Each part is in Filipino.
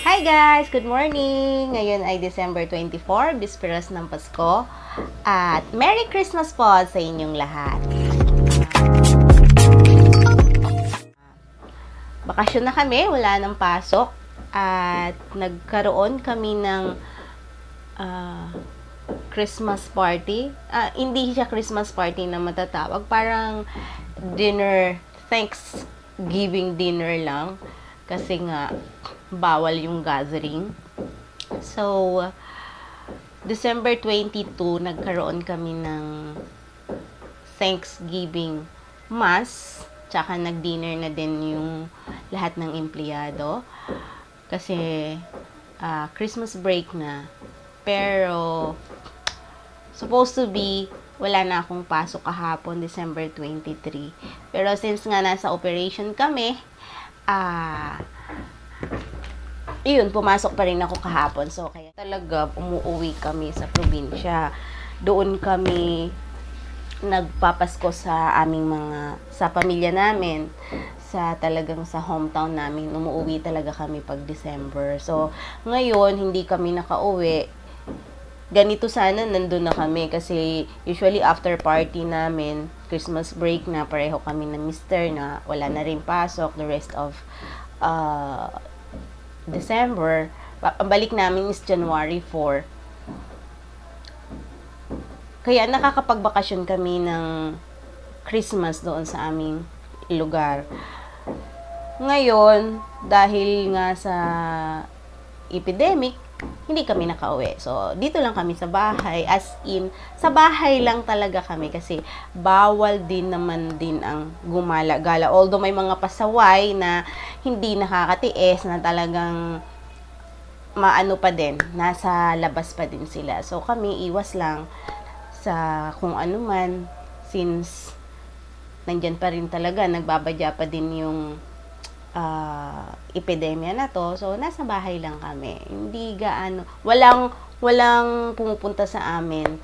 Hi guys! Good morning! Ngayon ay December 24, bisperas ng Pasko. At Merry Christmas po sa inyong lahat. Bakasyon na kami, wala nang pasok. At nagkaroon kami ng Christmas party. Hindi siya Christmas party na matatawag. Parang dinner, Thanksgiving dinner lang. Kasi nga, bawal yung gathering. So, December 22, nagkaroon kami ng Thanksgiving Mass. Tsaka nag-dinner na din yung lahat ng empleyado. Kasi, Christmas break na. Pero, supposed to be, wala na akong pasok kahapon, December 23. Pero since nga nasa operation kami, yun, pumasok pa rin ako kahapon. So, kaya talaga umuwi kami sa probinsya. Doon kami nagpapasko sa sa pamilya namin. Talagang sa hometown namin. Umuwi talaga kami pag December. So, ngayon, hindi kami nakauwi. Ganito sana, nandun na kami. Kasi, usually, after party namin, Christmas break na, pareho kami na mister na wala na rin pasok. The rest of December, ang balik namin is January 4. Kaya nakakapagbakasyon kami ng Christmas doon sa aming lugar. Ngayon, dahil nga sa epidemic, hindi kami nakauwi. So, dito lang kami sa bahay. As in, sa bahay lang talaga kami kasi bawal din naman din ang gumala-gala. Although may mga pasaway na hindi nakakatiis na talagang maano pa din, nasa labas pa din sila. So, kami iwas lang sa kung ano man since nandyan pa rin talaga, nagbabadya pa din yung epidemya na to. So, nasa bahay lang kami. Hindi gaano, walang pumupunta sa amin.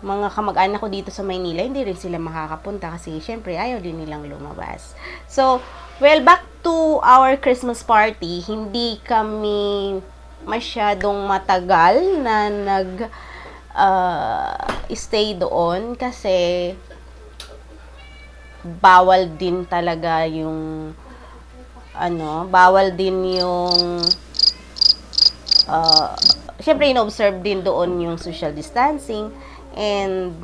Mga kamag-anak ko dito sa Maynila, hindi rin sila makakapunta kasi syempre ayaw din nilang lumabas. So, well, back to our Christmas party, hindi kami masyadong matagal na stay doon kasi bawal din talaga yung bawal din yung syempre in-observe din doon yung social distancing and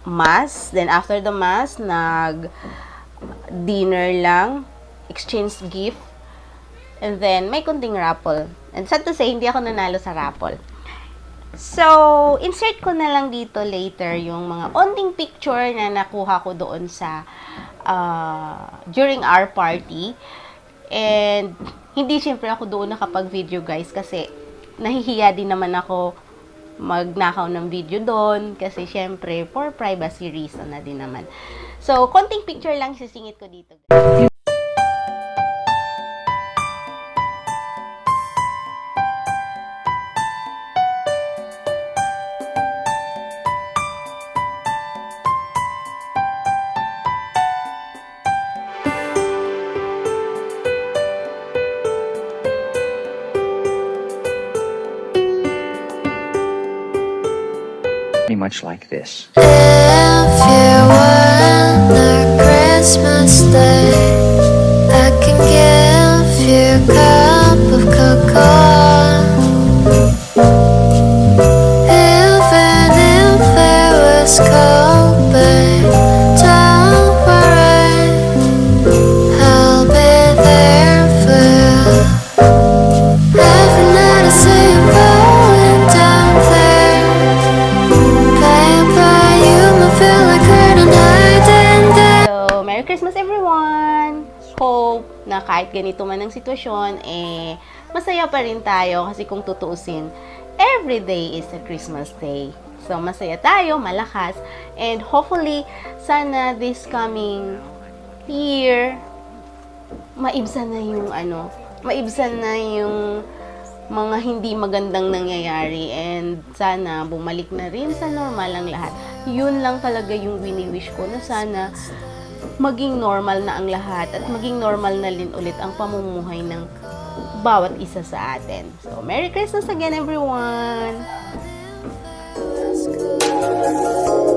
mass. Then after the mass, dinner lang, exchange gift, and then may kunting raffle. And sad to say, hindi ako nanalo sa raffle. So, insert ko na lang dito later yung mga onting picture na nakuha ko doon sa during our party. And hindi syempre ako doon nakapag-video guys kasi nahihiya din naman ako magnakaw ng video doon kasi syempre for privacy reason na din naman. So, konting picture lang sisingit ko dito. Much like this. If you want a Christmas day, I can give you a cup of cocoa. Even if it was cold, babe, don't worry, I'll be there for you. Every night I see you going down there. So, Merry Christmas everyone! Hope na kahit ganito man ang sitwasyon, masaya pa rin tayo kasi kung tutuusin, every day is a Christmas day. So, masaya tayo, malakas, and hopefully, sana this coming year, maibsan na yung mga hindi magandang nangyayari and sana bumalik na rin sa normal ang lahat. Yun lang talaga yung wini-wish ko na sana maging normal na ang lahat at maging normal na rin ulit ang pamumuhay ng bawat isa sa atin. So, Merry Christmas again, everyone! was cold.